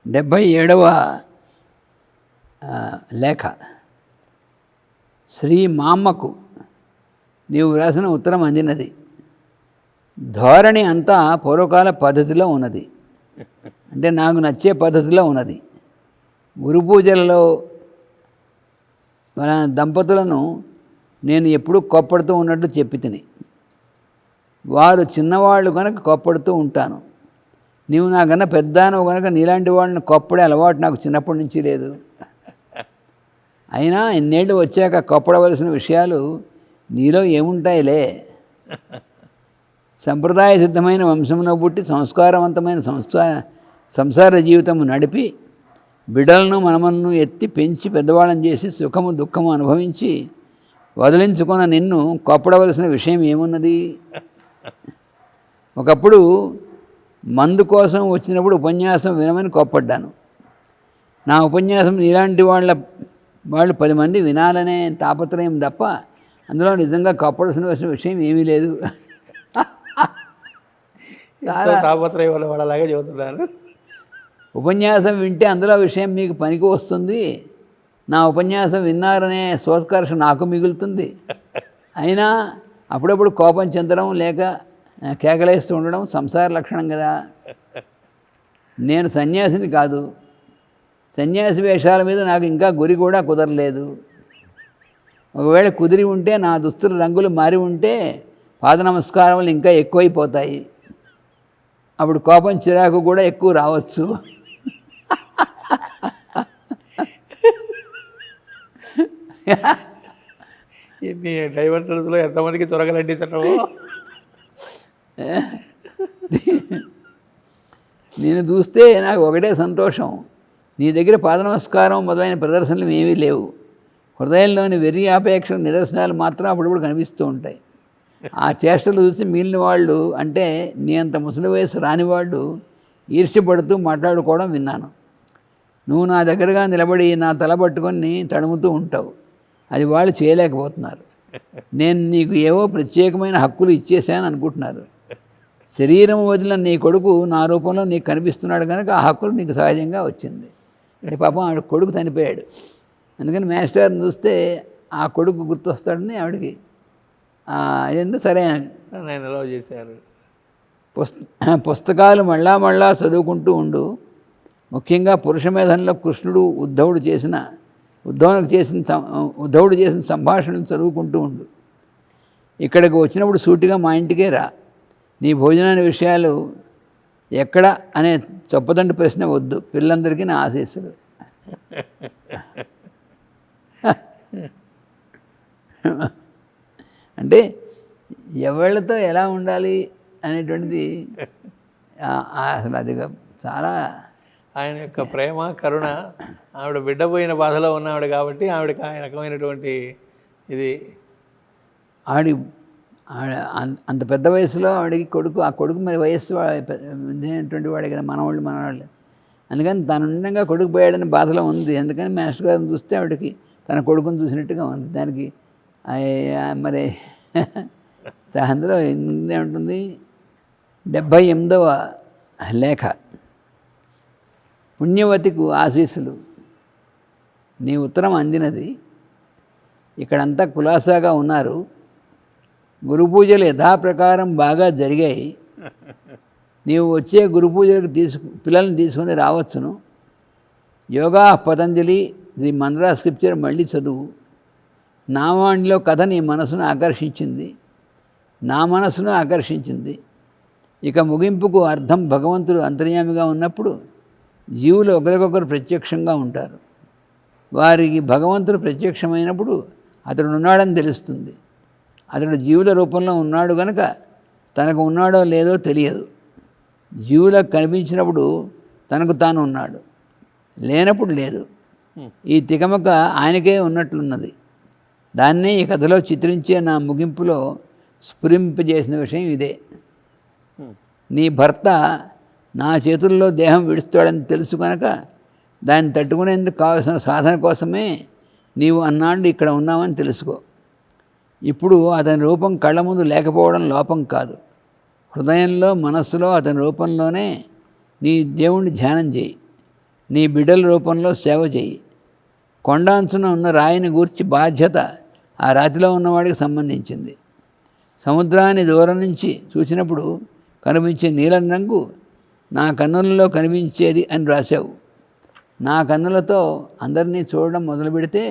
డెబ్భై 7వ లేఖ. శ్రీ మామ్మకు నీవు వ్రాసిన ఉత్తరం అందినది. ధోరణి అంతా పూర్వకాల పద్ధతిలో ఉన్నది, అంటే నాకు నచ్చే పద్ధతిలో ఉన్నది. గురు పూజలలో మన దంపతులను నేను ఎప్పుడూ కోప్పడుతూ ఉన్నట్టు చెప్పి తిని, వారు చిన్నవాళ్ళు కనుక కోప్పడుతూ ఉంటాను. నీవు నాకన్నా పెద్దానవు కనుక నీలాంటి వాళ్ళని కొప్పడే అలవాటు నాకు చిన్నప్పటి నుంచి లేదు. అయినా ఎన్నేళ్ళు వచ్చాక కొప్పడవలసిన విషయాలు నీలో ఏముంటాయిలే. సంప్రదాయ సిద్ధమైన వంశంలో పుట్టి సంస్కారవంతమైన సంసార జీవితం నడిపి బిడ్డలను మనమలను ఎత్తి పెంచి పెద్దవాళ్ళని చేసి సుఖము దుఃఖము అనుభవించి వదిలించుకున్న నిన్ను కొప్పడవలసిన విషయం ఏమున్నది? ఒకప్పుడు మందు కోసం వచ్చినప్పుడు ఉపన్యాసం వినమని కోప్పడ్డాను. నా ఉపన్యాసం ఇలాంటి వాళ్ళు 10 మంది వినాలనే తాపత్రయం తప్ప అందులో నిజంగా కోప్పడాల్సిన విషయం ఏమీ లేదు. తాపత్రయం వల్ల వాళ్ళలాగే చెబుతున్నారు. ఉపన్యాసం వింటే అందులో విషయం మీకు పనికి వస్తుంది, నా ఉపన్యాసం విన్నారనే సోత్కర్ష నాకు మిగులుతుంది. అయినా అప్పుడప్పుడు కోపం చెందడం లేక కేకలేస్తూ ఉండడం సంసార లక్షణం కదా. నేను సన్యాసిని కాదు, సన్యాసి వేషాల మీద నాకు ఇంకా గురి కూడా కుదరలేదు. ఒకవేళ కుదిరి ఉంటే నా దుస్తుల రంగులు మారి ఉంటే పాద నమస్కారములు ఇంకా ఎక్కువైపోతాయి. అప్పుడు కోపం చిరాకు కూడా ఎక్కువ రావచ్చు. ఇన్ని డైవర్టర్స్లో ఎంతమందికి చొరగలంటించటమో. నేను చూస్తే నాకు ఒకటే సంతోషం, నీ దగ్గర పాద నమస్కారం మొదలైన ప్రదర్శనలు ఏమీ లేవు. హృదయంలోని వెర్రి ఆపేక్ష నిదర్శనాలు మాత్రం అప్పుడప్పుడు కనిపిస్తూ ఉంటాయి. ఆ చేష్టలు చూసి మిగిలిన వాళ్ళు, అంటే నీ అంత ముసలి వయసు రాని వాళ్ళు ఈర్ష్యపడుతూ మాట్లాడుకోవడం విన్నాను. నువ్వు నా దగ్గరగా నిలబడి నా తల పట్టుకొని తడుముతూ ఉంటావు, అది వాళ్ళు చేయలేకపోతున్నారు. నేను నీకు ఏవో ప్రత్యేకమైన హక్కులు ఇచ్చేసాను అనుకుంటున్నారు. శరీరం వదిలిన నీ కొడుకు నా రూపంలో నీకు కనిపిస్తున్నాడు కనుక ఆ హక్కులు నీకు సహజంగా వచ్చింది. అంటే పాపం ఆవిడ కొడుకు చనిపోయాడు, అందుకని మాస్టర్ని చూస్తే ఆ కొడుకు గుర్తొస్తాడని ఆవిడకి ఎందుకు సరే నేను ఎలా చేశారు. పుస్తకాలు మళ్ళా చదువుకుంటూ ఉండు. ముఖ్యంగా పురుష మేధంలో కృష్ణుడు ఉద్ధవుడు చేసిన సంభాషణలు చదువుకుంటూ ఉండు. ఇక్కడికి వచ్చినప్పుడు సూటిగా మా ఇంటికే రా. నీ భోజనాన్ని విషయాలు ఎక్కడ అనే చొప్పదండి ప్రశ్న వద్దు. పిల్లలందరికీ నా ఆశీస్సులు. అంటే ఎవళ్ళతో ఎలా ఉండాలి అనేటువంటిది అసలు అది చాలా ఆయన యొక్క ప్రేమ కరుణ. ఆవిడ బిడ్డ పోయిన బాధలో ఉన్నావిడ కాబట్టి ఆవిడకి ఆయన రకమైనటువంటి ఇది. అంత పెద్ద వయసులో ఆవిడకి కొడుకు, ఆ కొడుకు మరి వయస్సు అనేటువంటి వాడే కదా, మనవాళ్ళు. అందుకని తను ఉండగా కొడుకు పోయాడని బాధలో ఉంది. అందుకని మాస్టర్ గారిని చూస్తే ఆవిడకి తన కొడుకుని చూసినట్టుగా ఉంది. దానికి మరి అందులో ఏముంటుంది? 78వ లేఖ. పుణ్యవతికు ఆశీస్సులు. నీ ఉత్తరం అందినది. ఇక్కడంతా కులాసాగా ఉన్నారు. గురు పూజలు యథాప్రకారం బాగా జరిగాయి. నీవు వచ్చే గురు పూజలకు పిల్లల్ని తీసుకొని రావచ్చును. Yoga Patanjali the Mantra scripture మళ్ళీ చదువు. నావాణిలో కథ నీ మనసును ఆకర్షించింది, నా మనసును ఆకర్షించింది. ఇక ముగింపుకు అర్థం భగవంతుడు అంతర్యామిగా ఉన్నప్పుడు జీవులు ఒకరికొకరు ప్రత్యక్షంగా ఉంటారు. వారికి భగవంతుడు ప్రత్యక్షమైనప్పుడు అతడు ఉన్నాడని తెలుస్తుంది. అతడు జీవుల రూపంలో ఉన్నాడు కనుక తనకు ఉన్నాడో లేదో తెలియదు. జీవులకు కనిపించినప్పుడు తనకు తాను ఉన్నాడు, లేనప్పుడు లేదు. ఈ తికమక ఆయనకే ఉన్నట్లున్నది. దాన్నే ఈ కథలో చిత్రించే నా ముగింపులో స్ఫురింపజేసిన విషయం ఇదే. నీ భర్త నా చేతుల్లో దేహం విడుస్తాడని తెలుసు కనుక దాన్ని తట్టుకునేందుకు కావలసిన సాధన కోసమే నీవు అన్నాళ్ళు ఇక్కడ ఉన్నామని తెలుసుకో. ఇప్పుడు అతని రూపం కళ్ళ ముందు లేకపోవడం లోపం కాదు. హృదయంలో, మనస్సులో అతని రూపంలోనే నీ దేవుణ్ణి ధ్యానం చేయి. నీ బిడ్డల రూపంలో సేవ చేయి. కొండాంచున ఉన్న రాయిని గూర్చి బాధ్యత ఆ రాతిలో ఉన్నవాడికి సంబంధించింది. సముద్రాన్ని దూరం నుంచి చూసినప్పుడు కనిపించే నీలం రంగు నా కన్నులలో కనిపించేది అని రాశావు. నా కన్నులతో అందరినీ చూడడం మొదలు పెడితే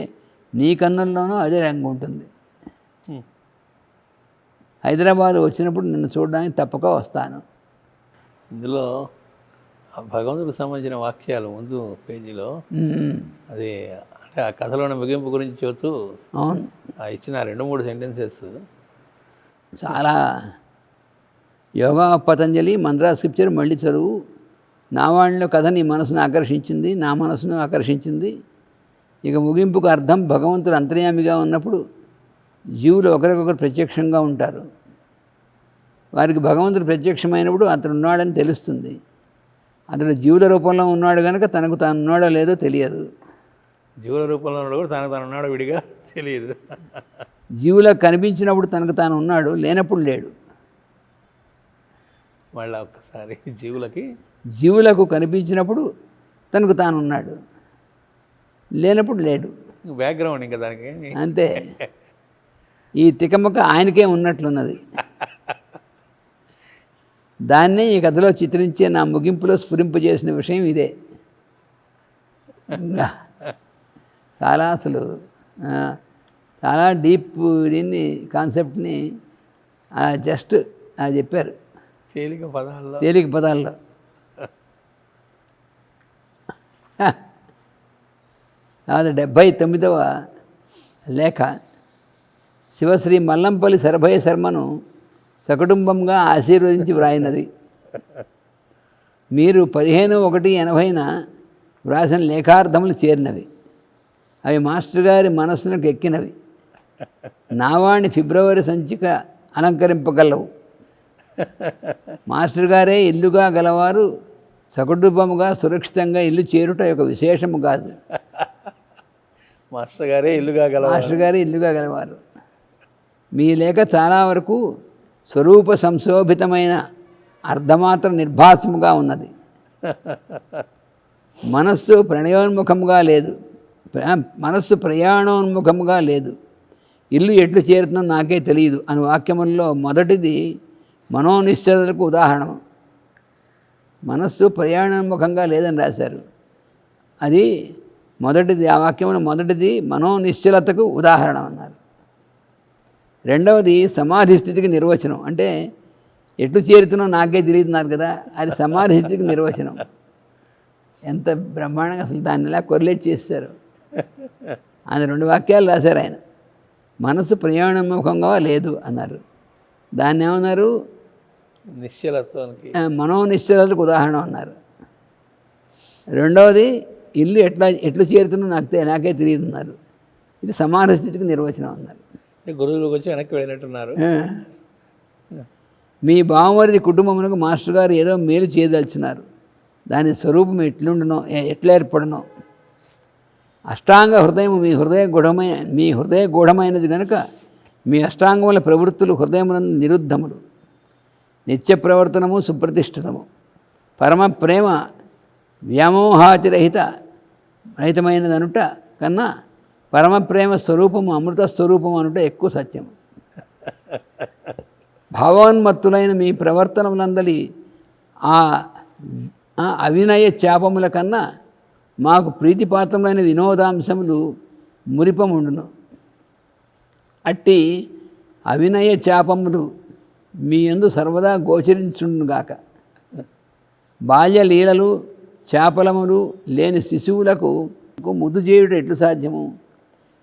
నీ కన్నుల్లోనూ అదే రంగు ఉంటుంది. హైదరాబాద్ వచ్చినప్పుడు నిన్ను చూడడానికి తప్పక వస్తాను. ఇందులో భగవంతుడికి సంబంధించిన వాక్యాలు ముందు పేజీలో అది అంటే ఆ కథలోని ముగింపు గురించి చెబుతూ అవును ఇచ్చిన 2-3 సెంటెన్సెస్ చాలా యోగా పతంజలి మంత్రా స్క్రిప్చర్ మళ్ళీ చదువు. నా వాళ్ళలో కథ నీ మనసును ఆకర్షించింది, నా మనసును ఆకర్షించింది. ఇక ముగింపుకు అర్థం భగవంతుడు అంతర్యామిగా ఉన్నప్పుడు జీవులు ఒకరికొకరు ప్రత్యక్షంగా ఉంటారు. వారికి భగవంతుడు ప్రత్యక్షమైనప్పుడు అతడు ఉన్నాడని తెలుస్తుంది. అతడు జీవుల రూపంలో ఉన్నాడు కనుక తనకు తాను ఉన్నాడో లేదో తెలియదు. జీవుల రూపంలో ఉన్నాడు కూడా తనకు తాను ఉన్నాడో విడిగా తెలియదు. జీవులకు కనిపించినప్పుడు తనకు తాను ఉన్నాడు, లేనప్పుడు లేడు. మళ్ళీ ఒక్కసారి జీవులకు కనిపించినప్పుడు తనకు తాను ఉన్నాడు, లేనప్పుడు లేడు. బ్యాక్గ్రౌండ్ ఇంకా దానికి అంతే. ఈ తికమక ఆయనకే ఉన్నట్లున్నది. దాన్నే ఈ కథలో చిత్రించే నా ముగింపులో స్ఫురింపజేసిన విషయం ఇదే. చాలా అసలు చాలా డీప్ దీన్ని కాన్సెప్ట్ని జస్ట్ చెప్పారు తేలిక పదాల్లో. అది 79వ లేఖ. శివశ్రీ మల్లంపల్లి శరభయ్య శర్మను సకుటుంబంగా ఆశీర్వదించి వ్రాయినది. మీరు 15/1/80న వ్రాసిన లేఖార్థములు చేరినవి. అవి మాస్టర్ గారి మనస్సునకు ఎక్కినవి. నావాణి ఫిబ్రవరి సంచిక అలంకరింపగలవు. మాస్టర్ గారే ఇల్లుగా గలవారు సకుటుంబముగా సురక్షితంగా ఇల్లు చేరుట ఒక విశేషము కాదు. మాస్టర్ గారే ఇల్లుగా గలవారు. మీ లేఖ చాలా వరకు స్వరూప సంశోభితమైన అర్ధమాత్ర నిర్భాసముగా ఉన్నది. మనస్సు ప్రయాణోన్ముఖముగా లేదు. ఇల్లు ఎట్లు చేరుతుందో నాకే తెలియదు అని వాక్యముల్లో మొదటిది మనోనిశ్చలతకు ఉదాహరణ. మనస్సు ప్రయాణోన్ముఖంగా లేదని రాశారు. అది మొదటిది, ఆ వాక్యమును మొదటిది మనోనిశ్చలతకు ఉదాహరణ అన్నారు. రెండవది సమాధి స్థితికి నిర్వచనం. అంటే ఎట్లు చేరుతున్నో నాకే తెలియతున్నారు కదా, అది సమాధి స్థితికి నిర్వచనం. ఎంత బ్రహ్మాండంగా అసలు దాన్ని ఇలా కొరిలేట్ చేశారు. ఆయన 2 వాక్యాలు రాశారు ఆయన. మనసు ప్రయాణోన్ముఖంగా లేదు అన్నారు. దాన్ని ఏమన్నారు? మనోనిశ్చలతకు ఉదాహరణ అన్నారు. రెండవది ఇల్లు ఎట్లు చేరుతున్నో నాకే తెలియదు అన్నారు. ఇది సమాధి స్థితికి నిర్వచనం అన్నారు. గురువులకు వచ్చి వెనక్కి వెళ్ళినట్టున్నారు. మీ బావమరిది కుటుంబమునకు మాస్టర్ గారు ఏదో మేలు చేయదలుచున్నారు. దాని స్వరూపం ఎట్లా ఏర్పడనో. అష్టాంగ హృదయం మీ హృదయ గూఢమైనది కనుక మీ అష్టాంగముల ప్రవృత్తులు హృదయమునందు నిరుద్ధములు. నిత్య ప్రవర్తనము సుప్రతిష్ఠితము. పరమ ప్రేమ వ్యామోహాతిరహితమైనదనుట కన్నా పరమ ప్రేమ స్వరూపము అమృత స్వరూపము అనుట ఎక్కువ సత్యం. భావోన్మత్తులైన మీ ప్రవర్తనములందలి ఆ అవినయ చాపముల కన్నా మాకు ప్రీతిపాత్రమైన వినోదాంశములు మురిపముండును. అట్టి అవినయ చాపములు మీ యందు సర్వదా గోచరించుగాక. బాల్యలీలలు చాపలములు లేని శిశువులకు ముద్దు చేయుట ఎట్లు సాధ్యము?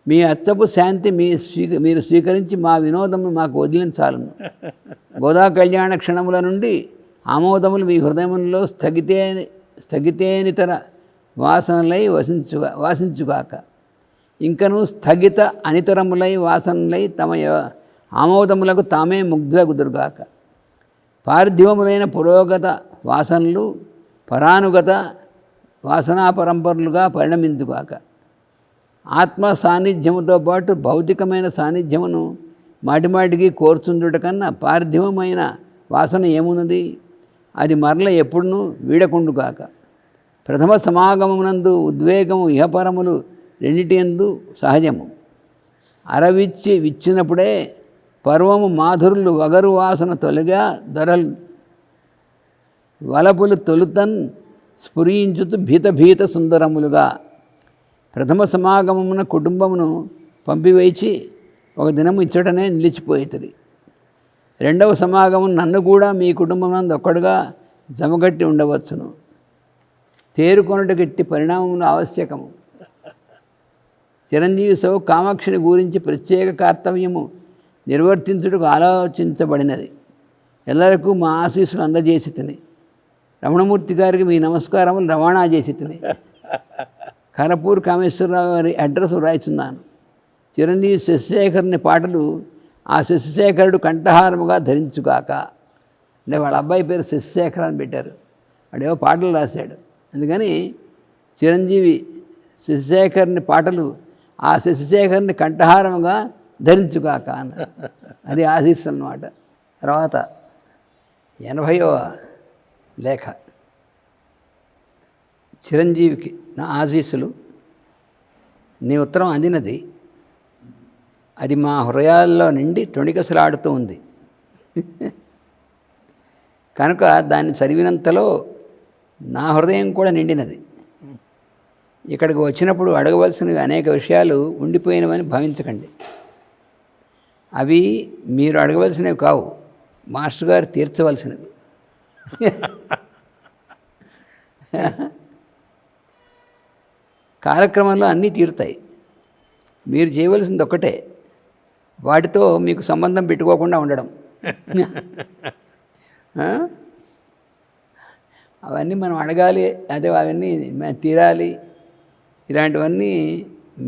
మీ అచ్చపు శాంతి మీరు స్వీకరించి మా వినోదము మాకు వదిలించాలను. గోదా కళ్యాణ క్షణముల నుండి ఆమోదములు మీ హృదయములలో స్థగితేనితర వాసనలై వాసించుగాక. ఇంకను స్థగిత అనితరములై వాసనలై తమ ఆమోదములకు తామే ముగ్ధులగుదురుగాక. పార్థివములైన పురోగత వాసనలు పరానుగత వాసనా పరంపరలుగా పరిణమించుగాక. ఆత్మ సాన్నిధ్యముతో పాటు భౌతికమైన సాన్నిధ్యమును మాటిమాటికి కోర్చుండుట కన్నా పార్థివమైన వాసన ఏమున్నది? అది మరల ఎప్పుడునూ వీడకుండుగాక. ప్రథమ సమాగమమునందు ఉద్వేగము ఇహపరములు రెండిటియందు సహజము. విచ్చినప్పుడే పర్వము మాధురులు వగరు వాసన తొలగా దొరలు వలపులు తొలుతన్ స్ఫురించుతూ భీత సుందరములుగా. ప్రథమ సమాగమమున కుటుంబమును పంపివేచి ఒక దినము ఇచ్చటనే నిలిచిపోయేది. రెండవ సమాగమం నన్ను కూడా మీ కుటుంబం ఒక్కడుగా జమగట్టి ఉండవచ్చును. తేరుకొనుట గట్టి పరిణామములు ఆవశ్యకము. చిరంజీవి సౌ కామాక్షిని గురించి ప్రత్యేక కర్తవ్యము నిర్వర్తించుటకు ఆలోచించబడినది. ఎల్లరకు మా ఆశీస్సులు అందజేసి తిని రమణమూర్తి గారికి మీ నమస్కారములు రవాణా చేసి తిని ఖరపూర్ కామేశ్వరరావు గారి అడ్రస్ వ్రాయిచున్నాను. చిరంజీవి శశిశేఖరుని పాటలు ఆ శశిశేఖరుడు కంఠహారముగా ధరించుగాక. అంటే వాళ్ళ అబ్బాయి పేరు శశిశేఖర్ అని పెట్టారు. వాడేవో పాటలు రాశాడు. అందుకని చిరంజీవి శశిశేఖరుని పాటలు ఆ శశిశేఖరుని కంఠహారముగా ధరించుగాక అన్నారు. అది ఆశీస్సు అన్నమాట. తర్వాత 80వ లేఖ. చిరంజీవికి నా ఆశీస్సులు. నీ ఉత్తరం అందినది. అది మా హృదయాల్లో నిండి తొణికసలాడుతూ ఉంది. కనుక దాన్ని చదివినంతలో నా హృదయం కూడా నిండినది. ఇక్కడికి వచ్చినప్పుడు అడగవలసినవి అనేక విషయాలు ఉండిపోయినవని భావించకండి. అవి మీరు అడగవలసినవి కావు, మాస్టర్ గారు తీర్చవలసినవి. కాలక్రమంలో అన్నీ తీరుతాయి. మీరు చేయవలసింది ఒక్కటే, వాటితో మీకు సంబంధం పెట్టుకోకుండా ఉండడం. అవన్నీ మనం అడగాలి, అదే అవన్నీ తీరాలి. ఇలాంటివన్నీ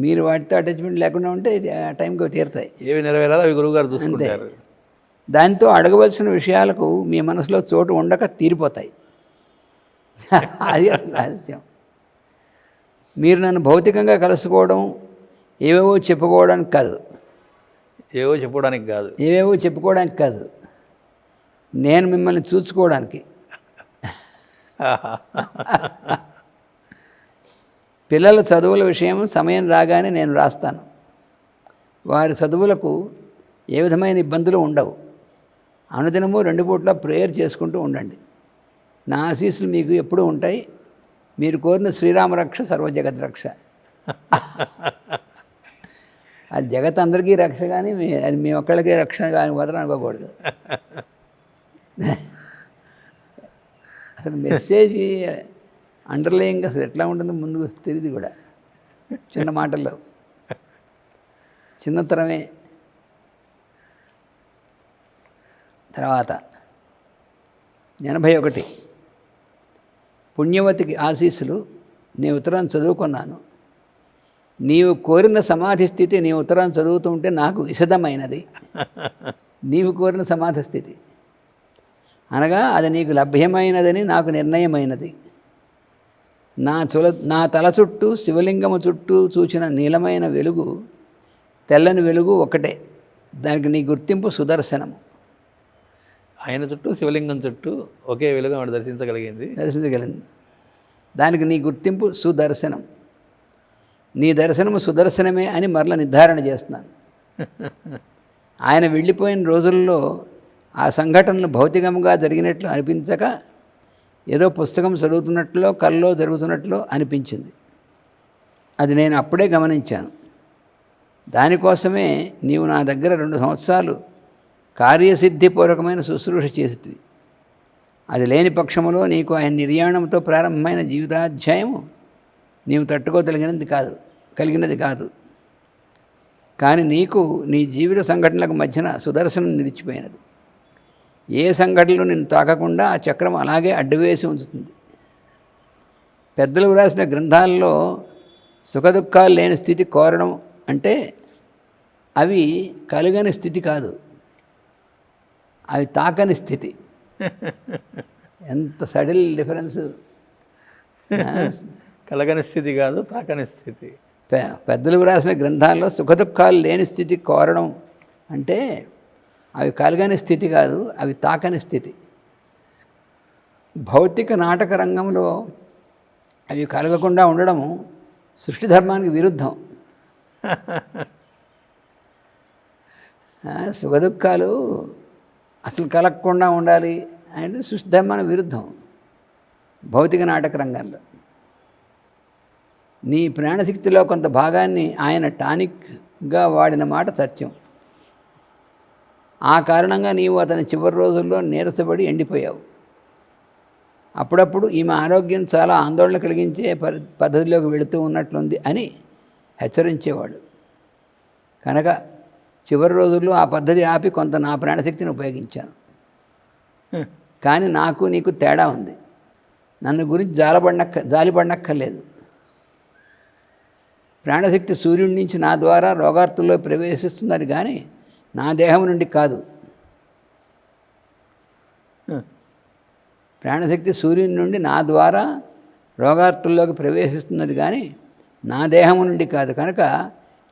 మీరు వాటితో అటాచ్మెంట్ లేకుండా ఉంటే ఆ టైంకి తీరుతాయి. ఏవి నెరవేరాలో అవి గురువుగారు చూసుకుంటారు. దాంతో అడగవలసిన విషయాలకు మీ మనసులో చోటు ఉండక తీరిపోతాయి. అది రహస్యం. మీరు నన్ను భౌతికంగా కలుసుకోవడం ఏవేవో చెప్పుకోవడానికి కాదు, ఏవో చెప్పుకోవడానికి కాదు, నేను మిమ్మల్ని చూసుకోవడానికి. పిల్లల చదువుల విషయం సమయం రాగానే నేను రాస్తాను. వారి చదువులకు ఏ విధమైన ఇబ్బందులు ఉండవు. అనుదినము 2 పూట్ల ప్రేయర్ చేసుకుంటూ ఉండండి. నా ఆశీస్సులు మీకు ఎప్పుడూ ఉంటాయి. మీరు కోరిన శ్రీరామరక్ష సర్వజగద్రక్ష. అది జగత్ అందరికీ రక్ష, కానీ అది మీ ఒక్కళ్ళకి రక్షణ కానీ వదల అనుకోకూడదు. అసలు మెసేజ్ అండర్లయింగ్ అసలు ఎట్లా ఉంటుందో ముందుకు తెలియదు కూడా. చిన్న మాటల్లో చిన్నతరమే. తర్వాత 81 పుణ్యవతికి ఆశీస్సులు. నీ ఉత్తరం చదువుకున్నాను. నీవు కోరిన సమాధి స్థితి నీ ఉత్తరం చదువుతుంటే నాకు విశదమైనది. నీవు కోరిన సమాధి స్థితి అనగా అది నీకు లభ్యమైనదని నాకు నిర్ణయమైనది. నా తల చుట్టూ శివలింగము చుట్టూ చూచిన నీలమైన వెలుగు, తెల్లని వెలుగు ఒకటే. దానికి నీ గుర్తింపు సుదర్శనము. ఆయన చుట్టూ శివలింగం చుట్టూ ఒకే వెలుగు ఆవిడ దర్శించగలిగింది. దానికి నీ గుర్తింపు సుదర్శనం. నీ దర్శనము సుదర్శనమే అని మరల నిర్ధారణ చేస్తున్నాను. ఆయన వెళ్ళిపోయిన రోజుల్లో ఆ సంఘటనలు భౌతికంగా జరిగినట్లు అనిపించక ఏదో పుస్తకం చదువుతున్నట్లో కల్లో జరుగుతున్నట్లు అనిపించింది. అది నేను అప్పుడే గమనించాను. దానికోసమే నీవు నా దగ్గర 2 సంవత్సరాలు కార్యసిద్ధిపూర్వకమైన శుశ్రూష చేసితివి. అది లేని పక్షములో నీకు ఆయన నిర్యాణంతో ప్రారంభమైన జీవితాధ్యాయము నీవు కలిగినది కాదు. కానీ నీకు నీ జీవిత సంఘటనలకు మధ్యన సుదర్శనం నిలిచిపోయినది. ఏ సంఘటనలు నిన్ను తాకకుండా ఆ చక్రం అలాగే అడ్డువేసి ఉంచుతుంది. పెద్దలు వ్రాసిన గ్రంథాల్లో సుఖదుఖాలు లేని స్థితి కోరడం అంటే అవి కలుగని స్థితి కాదు, అవి తాకని స్థితి. ఎంత సడిల్ డిఫరెన్స్. కలగని స్థితి కాదు, తాకని స్థితి. పెద్దలు వ్రాసిన గ్రంథాల్లో సుఖదుఖాలు లేని స్థితి కోరడం అంటే అవి కలగని స్థితి కాదు, అవి తాకని స్థితి. భౌతిక నాటక రంగంలో అవి కలగకుండా ఉండడము సృష్టి ధర్మానికి విరుద్ధం. సుఖదుఖాలు అసలు కలగకుండా ఉండాలి అంటే సృష్టి ధర్మానికి విరుద్ధం భౌతిక నాటక రంగంలో. నీ ప్రాణశక్తిలో కొంత భాగాన్ని ఆయన టానిక్గా వాడిన మాట సత్యం. ఆ కారణంగా నీవు అతని చివరి రోజుల్లో నీరసపడి ఎండిపోయావు. అప్పుడప్పుడు ఈమె ఆరోగ్యం చాలా ఆందోళన కలిగించే పద్ధతిలోకి వెళుతూ ఉన్నట్లుంది అని హెచ్చరించేవాడు. కనుక చివరి రోజుల్లో ఆ పద్ధతి ఆపి కొంత నా ప్రాణశక్తిని ఉపయోగించాను. కానీ నాకు నీకు తేడా ఉంది. నన్ను గురించి జాలిపడనక్కర్లేదు. ప్రాణశక్తి సూర్యుడి నుంచి నా ద్వారా రోగార్తుల్లో ప్రవేశిస్తున్నది కానీ నా దేహం నుండి కాదు. ప్రాణశక్తి సూర్యుని నుండి నా ద్వారా రోగార్తుల్లోకి ప్రవేశిస్తున్నది కానీ నా దేహం నుండి కాదు. కనుక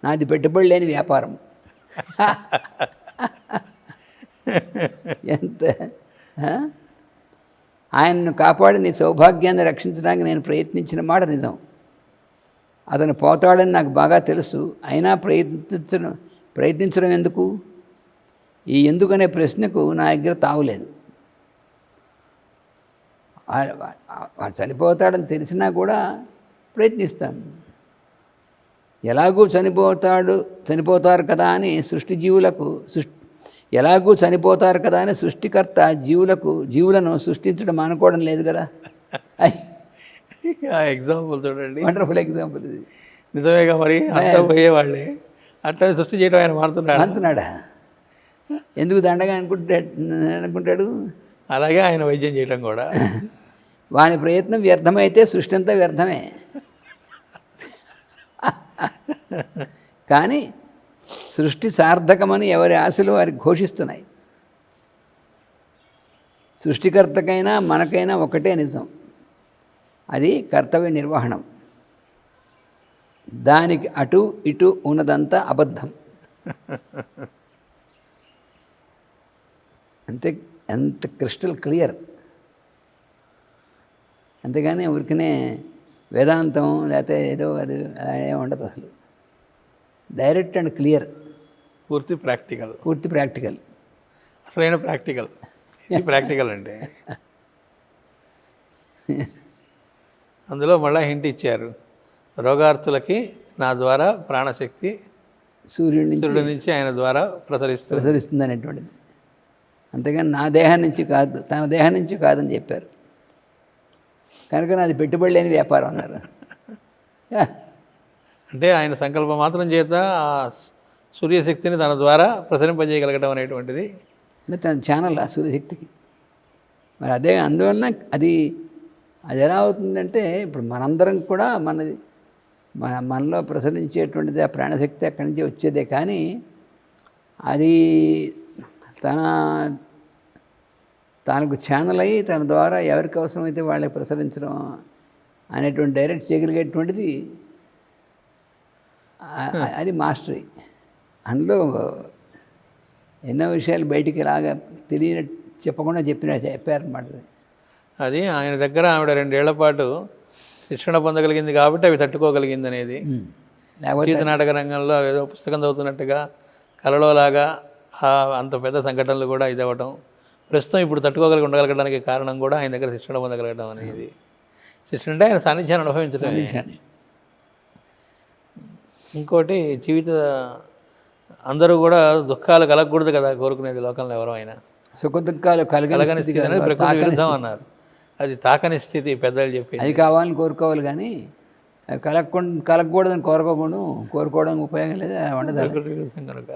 నాది పెట్టుబడి లేని వ్యాపారం. ఎంత ఆయన్ను కాపాడి నీ సౌభాగ్యాన్ని రక్షించడానికి నేను ప్రయత్నించిన మాట నిజం. అతను పోతాడని నాకు బాగా తెలుసు. అయినా ప్రయత్నించడం ఎందుకు? ఈ ఎందుకనే ప్రశ్నకు నా దగ్గర తావులేదు. వాడు చనిపోతాడని తెలిసినా కూడా ప్రయత్నిస్తాను. ఎలాగూ చనిపోతారు కదా అని ఎలాగూ చనిపోతారు కదా అని సృష్టికర్త జీవులను సృష్టించడం అనుకోవడం లేదు కదా. ఎగ్జాంపుల్ చూడండి, వండర్ఫుల్ ఎగ్జాంపుల్ ఇది. నిజమేగా. మరి అంతా పోయేవాళ్ళే అట్లా సృష్టి చేయడం ఆయన మారుతున్నాడా? ఎందుకు దండగా అనుకుంటాడు? అలాగే ఆయన వైద్యం చేయడం కూడా. వాని ప్రయత్నం వ్యర్థమైతే సృష్టి అంతా వ్యర్థమే. కానీ సృష్టి సార్థకమని ఎవరి ఆశలు వారికి ఘోషిస్తున్నాయి. సృష్టికర్తకైనా మనకైనా ఒకటే నిజం, అది కర్తవ్య నిర్వహణం. దానికి అటు ఇటు ఉన్నదంతా అబద్ధం. అంతే, ఎంత క్రిస్టల్ క్లియర్. అంతేగాని ఊరికనే వేదాంతం లేకపోతే ఏదో అది అదే ఉండదు. అసలు డైరెక్ట్ అండ్ క్లియర్, పూర్తి ప్రాక్టికల్. అసలైన ప్రాక్టికల్ అంటే అందులో మళ్ళీ హింట్ ఇచ్చారు, రోగార్తులకి నా ద్వారా ప్రాణశక్తి సూర్యుడి నుంచి ఆయన ద్వారా ప్రసరిస్తుంది అనేటువంటిది. అంతేగాని నా దేహం నుంచి కాదు, తన దేహం నుంచి కాదని చెప్పారు. కనుక నాది పెట్టుబడి లేని వ్యాపారం అన్నారు. అంటే ఆయన సంకల్పం మాత్రం చేత ఆ సూర్యశక్తిని తన ద్వారా ప్రసరింపజేయగలగడం అనేటువంటిది తన ఛానల్ ఆ సూర్యశక్తికి. మరి అదే అందువలన అది ఎలా అవుతుందంటే ఇప్పుడు మనందరం కూడా మనలో ప్రసరించేటువంటిది ఆ ప్రాణశక్తి అక్కడి నుంచి వచ్చేదే. కానీ అది తనకు ఛానల్ అయ్యి తన ద్వారా ఎవరికి అవసరమైతే వాళ్ళకి ప్రసరించడం అనేటువంటి డైరెక్ట్ చేయగలిగేటువంటిది అది మాస్టరీ. అందులో ఎన్నో విషయాలు బయటికి ఇలాగా చెప్పకుండా చెప్పారన్నమాట. అది ఆయన దగ్గర ఆవిడ 2 ఏళ్ల పాటు శిక్షణ పొందగలిగింది కాబట్టి అవి తట్టుకోగలిగింది అనేది. లేకపోతే నాటక రంగంలో ఏదో పుస్తకం చదువుతున్నట్టుగా కలలోలాగా అంత పెద్ద సంఘటనలు కూడా ఇదవ్వటం, ప్రస్తుతం ఇప్పుడు ఉండగలగడానికి కారణం కూడా ఆయన దగ్గర శిక్షణ పొందగలగడం అనేది. శిక్షణ అంటే ఆయన సాన్నిధ్యాన్ని అనుభవించడం. ఇంకోటి అందరూ కూడా దుఃఖాలు కలగకూడదు కదా కోరుకునేది లోకంలో ఎవరో. ఆయన సుఖ దుఃఖాలు కలగని స్థితి అనేది ప్రకృతి విరుద్ధం అన్నారు. అది తాకని స్థితి పెద్దలు చెప్పి. అది కావాలని కోరుకోవాలి కానీ కలగకూడదని కోరుకోవడం ఉపయోగం లేదు, ఉండదు. ప్రకృతి విరుద్ధం కనుక